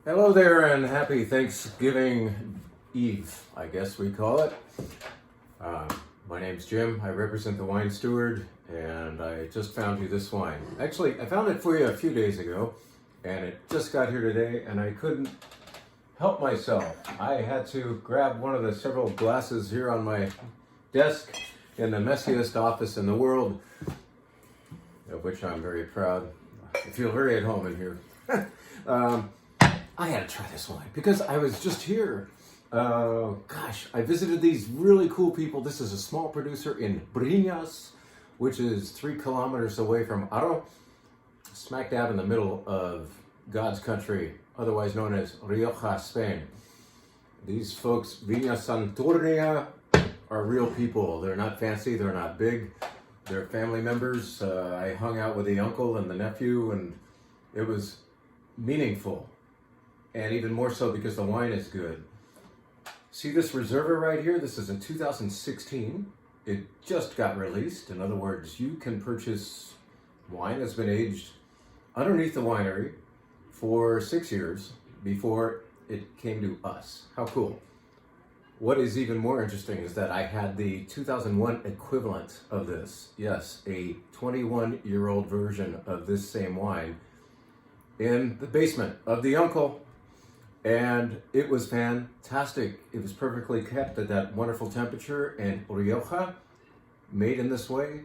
Hello there and happy Thanksgiving Eve, I guess we call it. My name's Jim. I represent the Wine Steward and I just found you this wine. Actually, I found it for you a few days ago and it just got here today and I couldn't help myself. I had to grab one of the several glasses here on my desk in the messiest office in the world, of which I'm very proud. I feel very at home in here. I had to try this wine because I was just here. I visited these really cool people. This is a small producer in Briñas, which is 3 kilometers away from Haro, smack dab in the middle of God's country, otherwise known as Rioja, Spain. These folks, Viña Santurria, are real people. They're not fancy, they're not big. They're family members. I hung out with the uncle and the nephew, and it was meaningful. And even more so because the wine is good. See this Reserva right here? This is a 2016. It just got released. In other words, you can purchase wine that's been aged underneath the winery for 6 years before it came to us. How cool. What is even more interesting is that I had the 2001 equivalent of this. Yes, a 21-year-old version of this same wine in the basement of the uncle. And it was fantastic. It was perfectly kept at that wonderful temperature, and Rioja, made in this way,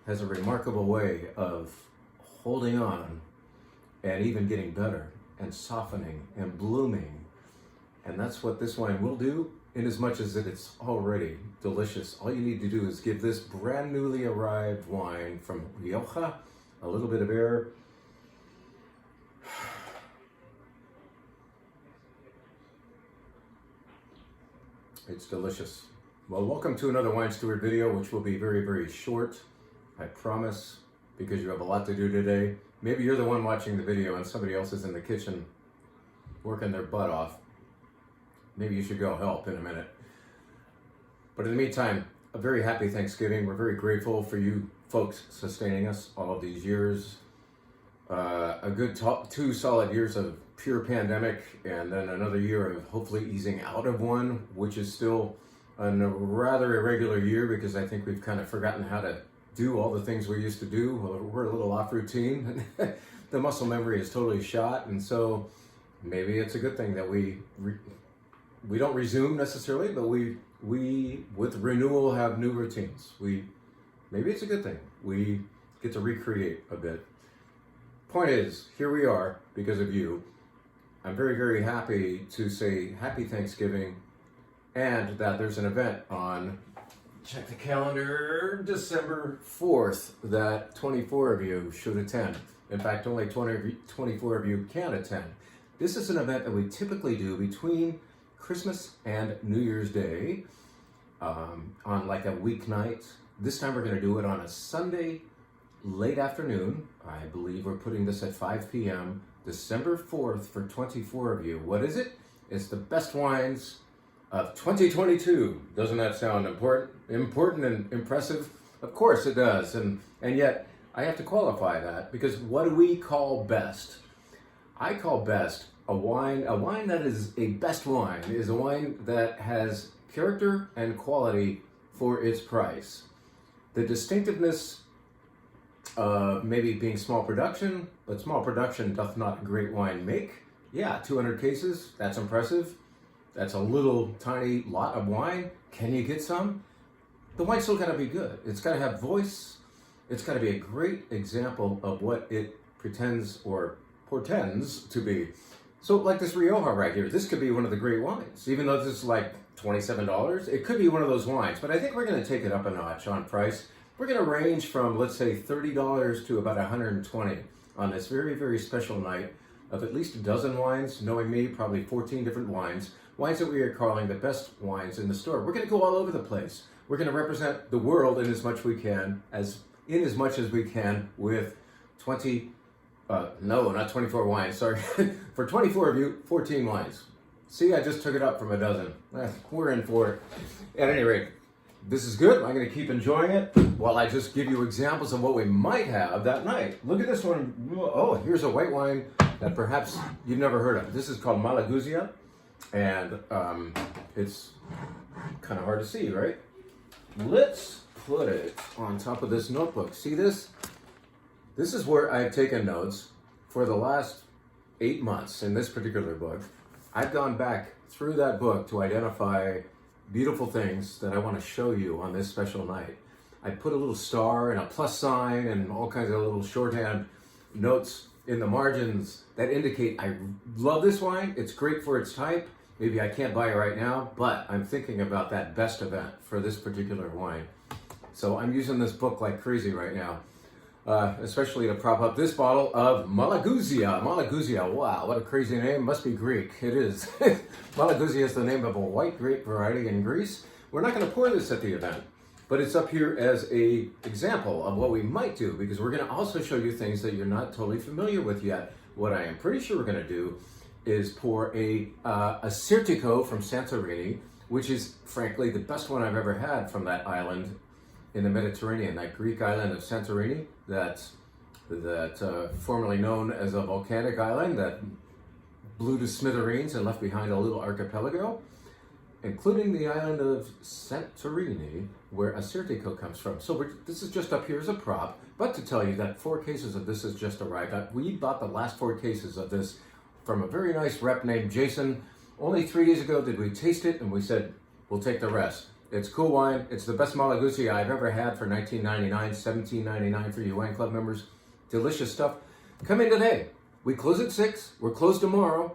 has a remarkable way of holding on and even getting better and softening and blooming. And that's what this wine will do, in as much as it's already delicious. All you need to do is give this brand newly arrived wine from Rioja a little bit of air. It's delicious. Well, welcome to another Wine Steward video, which will be very, very short, I promise, because you have a lot to do today. Maybe you're the one watching the video and somebody else is in the kitchen working their butt off. Maybe you should go help in a minute. But in the meantime, a very happy Thanksgiving. We're very grateful for you folks sustaining us all of these years. A good 2 solid years of pure pandemic, and then another year of hopefully easing out of one, which is still a rather irregular year because I think we've kind of forgotten how to do all the things we used to do. We're a little off routine. The muscle memory is totally shot, and so maybe it's a good thing that we don't resume necessarily, but we with renewal have new routines. Maybe it's a good thing. We get to recreate a bit. Point is, here we are because of you. I'm very, very happy to say happy Thanksgiving, and that there's an event on, check the calendar, December 4th that 24 of you should attend. In fact, only 24 of you can attend. This is an event that we typically do between Christmas and New Year's Day on like a weeknight. This time we're going to do it on a Sunday late afternoon. I believe we're putting this at 5 p.m. December 4th for 24 of you. What is it? It's the best wines of 2022. Doesn't that sound important and impressive? Of course it does. And yet I have to qualify that, because what do we call best? I call best a wine that is a best wine is a wine that has character and quality for its price. The distinctiveness of maybe being small production, but small production doth not a great wine make. Yeah, 200 cases, that's impressive. That's a little tiny lot of wine. Can you get some? The wine's still gotta be good. It's gotta have voice. It's gotta be a great example of what it pretends or portends to be. So like this Rioja right here, this could be one of the great wines. Even though this is like $27, it could be one of those wines. But I think we're gonna take it up a notch on price. We're going to range from, let's say, $30 to about $120 on this very, very special night of at least a dozen wines. Knowing me, probably 14 different wines. Wines that we are calling the best wines in the store. We're going to go all over the place. We're going to represent the world in as much we can, with 24 wines, sorry. For 24 of you, 14 wines. See, I just took it up from a dozen. We're in for it. At any rate, this is good. I'm going to keep enjoying it while I just give you examples of what we might have that night. Look at this one. Oh, here's a white wine that perhaps you've never heard of. This is called Malaguzia, and it's kind of hard to see, right? Let's put it on top of this notebook. See this? This is where I've taken notes for the last 8 months in this particular book. I've gone back through that book to identify beautiful things that I want to show you on this special night. I put a little star and a plus sign and all kinds of little shorthand notes in the margins that indicate I love this wine. It's great for its type. Maybe I can't buy it right now, but I'm thinking about that best event for this particular wine. So I'm using this book like crazy right now, especially to prop up this bottle of Malaguzia. Malaguzia, wow, what a crazy name. Must be Greek. It is. Malaguzia is the name of a white grape variety in Greece. We're not going to pour this at the event, but it's up here as a example of what we might do, because we're going to also show you things that you're not totally familiar with yet. What I am pretty sure we're going to do is pour a Assyrtiko from Santorini, which is frankly the best one I've ever had from that island in the Mediterranean, that Greek island of Santorini, that formerly known as a volcanic island that blew to smithereens and left behind a little archipelago, including the island of Santorini, where Assyrtiko comes from. So this is just up here as a prop, but to tell you that 4 cases of this has just arrived. We bought the last 4 cases of this from a very nice rep named Jason. Only 3 days ago did we taste it, and we said, we'll take the rest. It's cool wine. It's the best Malaguzia I've ever had for $19.99, $17.99 for you wine club members. Delicious stuff. Come in today. We close at 6. We're closed tomorrow,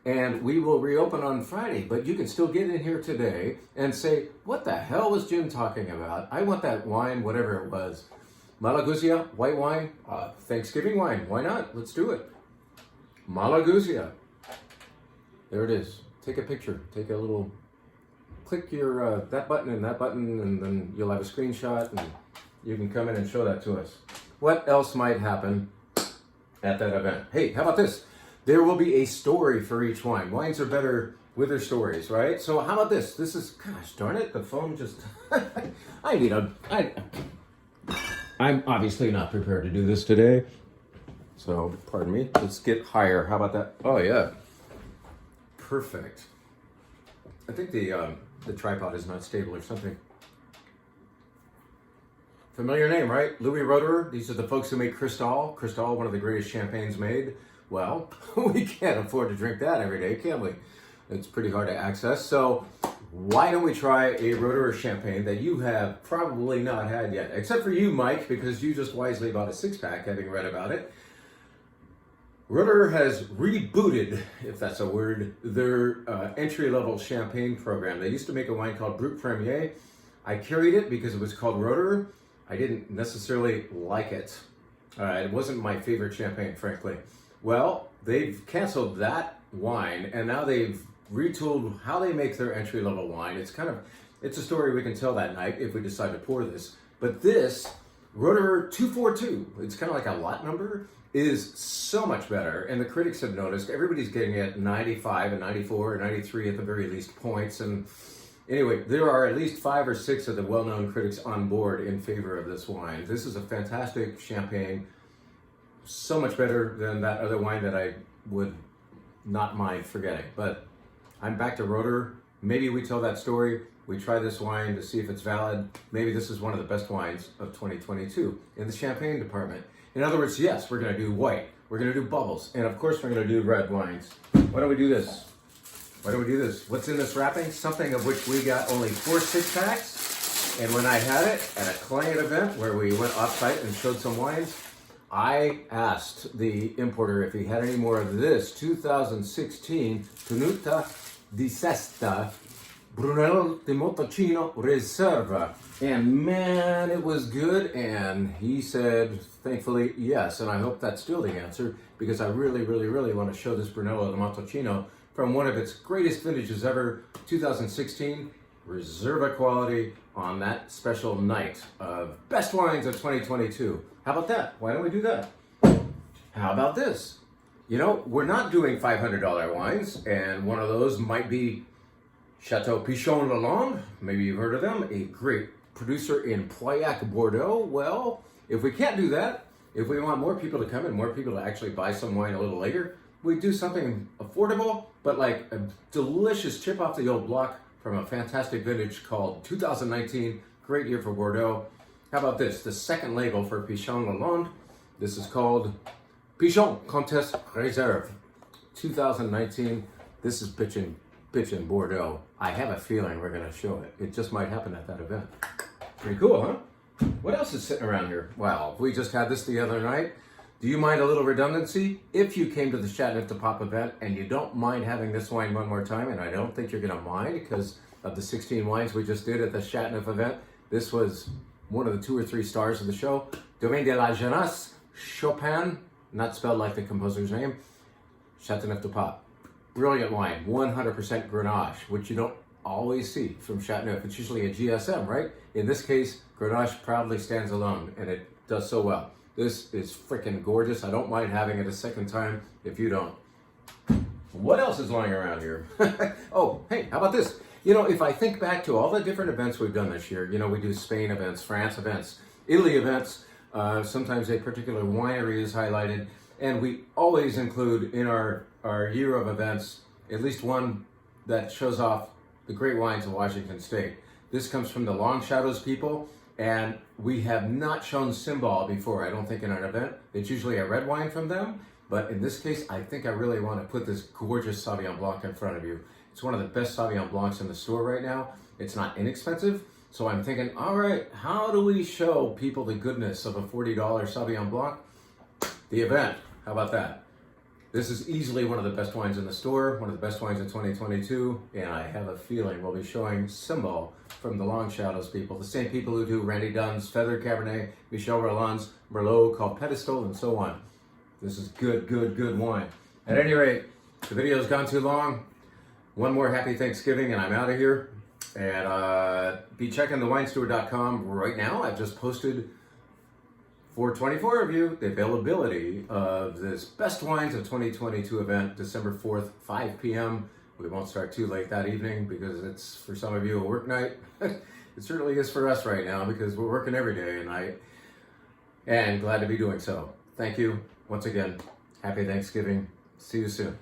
and we will reopen on Friday. But you can still get in here today and say, what the hell was Jim talking about? I want that wine, whatever it was. Malaguzia, white wine, Thanksgiving wine. Why not? Let's do it. Malaguzia. There it is. Take a picture. Take a little... Click your that button and that button, and then you'll have a screenshot, and you can come in and show that to us. What else might happen at that event? Hey, how about this? There will be a story for each wine. Wines are better with their stories, right? So how about this? This is, gosh darn it, the phone just... I'm obviously not prepared to do this today, so pardon me. Let's get higher. How about that? Oh yeah, perfect. I think the tripod is not stable or something. Familiar name, right? Louis Roederer. These are the folks who make Cristal. Cristal, one of the greatest champagnes made. Well, we can't afford to drink that every day, can we? It's pretty hard to access. So why don't we try a Roederer champagne that you have probably not had yet? Except for you, Mike, because you just wisely bought a 6-pack having read about it. Roederer has rebooted, if that's a word, their entry-level champagne program. They used to make a wine called Brut Premier. I carried it because it was called Roederer. I didn't necessarily like it. It wasn't my favorite champagne, frankly. Well, they've canceled that wine, and now they've retooled how they make their entry-level wine. It's a story we can tell that night if we decide to pour this. But this, Roederer 242, it's kind of like a lot number, is so much better, and the critics have noticed. Everybody's getting it 95 and 94 and 93 at the very least points, and anyway, there are at least 5 or 6 of the well-known critics on board in favor of this wine. This is a fantastic champagne, so much better than that other wine that I would not mind forgetting. But I'm back to Roederer. Maybe we tell that story. We try this wine to see if it's valid. Maybe this is one of the best wines of 2022 in the champagne department. In other words, yes, we're going to do white, we're going to do bubbles, and of course we're going to do red wines. Why don't we do this? Why don't we do this? What's in this wrapping? Something of which we got only 4 6-packs, and when I had it at a client event where we went off-site and showed some wines, I asked the importer if he had any more of this 2016 Tenuta di Sesta Brunello di Montalcino Reserva. And man, it was good, and he said, thankfully, yes, and I hope that's still the answer, because I really, really, really want to show this Brunello di Montalcino from one of its greatest vintages ever, 2016, Reserva quality on that special night of Best Wines of 2022. How about that? Why don't we do that? How about this? You know, we're not doing $500 wines, and one of those might be Chateau Pichon Lalonde, maybe you've heard of them, a great producer in Pauillac, Bordeaux. Well, if we can't do that, if we want more people to come and more people to actually buy some wine a little later, we do something affordable, but like a delicious chip off the old block from a fantastic vintage called 2019. Great year for Bordeaux. How about this? The second label for Pichon Lalonde. This is called Pichon Comtesse Reserve 2019. This is pitching Bordeaux. I have a feeling we're going to show it. It just might happen at that event. Pretty cool, huh? What else is sitting around here? Well, we just had this the other night. Do you mind a little redundancy? If you came to the Chateauneuf-du-Pape event and you don't mind having this wine one more time, and I don't think you're going to mind because of the 16 wines we just did at the Chateauneuf event, this was one of the 2 or 3 stars of the show. Domaine de la Jeunesse, Chopin, not spelled like the composer's name, Chateauneuf-du-Pape. Brilliant wine, 100% Grenache, which you don't always see from Chateauneuf. It's usually a GSM, right? In this case, Grenache proudly stands alone, and it does so well. This is freaking gorgeous. I don't mind having it a second time if you don't. What else is lying around here? Oh, hey, how about this? You know, if I think back to all the different events we've done this year, you know, we do Spain events, France events, Italy events, sometimes a particular winery is highlighted, and we always include in our year of events at least one that shows off the great wines of Washington State. This comes from the Long Shadows people, and we have not shown Cimbal before, I don't think, in an event. It's usually a red wine from them, but in this case, I think I really want to put this gorgeous Sauvignon Blanc in front of you. It's one of the best Sauvignon Blancs in the store right now. It's not inexpensive, so I'm thinking, all right, how do we show people the goodness of a $40 Sauvignon Blanc? The event, how about that? This is easily one of the best wines in the store, one of the best wines of 2022, and I have a feeling we'll be showing Cimbal from the Long Shadows people, the same people who do Randy Dunn's Feathered Cabernet, Michel Rolland's Merlot called Pedestal, and so on. This is good wine. At any rate, the video's gone too long. One more happy Thanksgiving and I'm out of here. And be checking thewinesteward.com right now. I've just posted for 24 of you the availability of this Best Wines of 2022 event, December 4th, 5 p.m. We won't start too late that evening because it's, for some of you, a work night. It certainly is for us right now because we're working every day and night. And glad to be doing so. Thank you once again. Happy Thanksgiving. See you soon.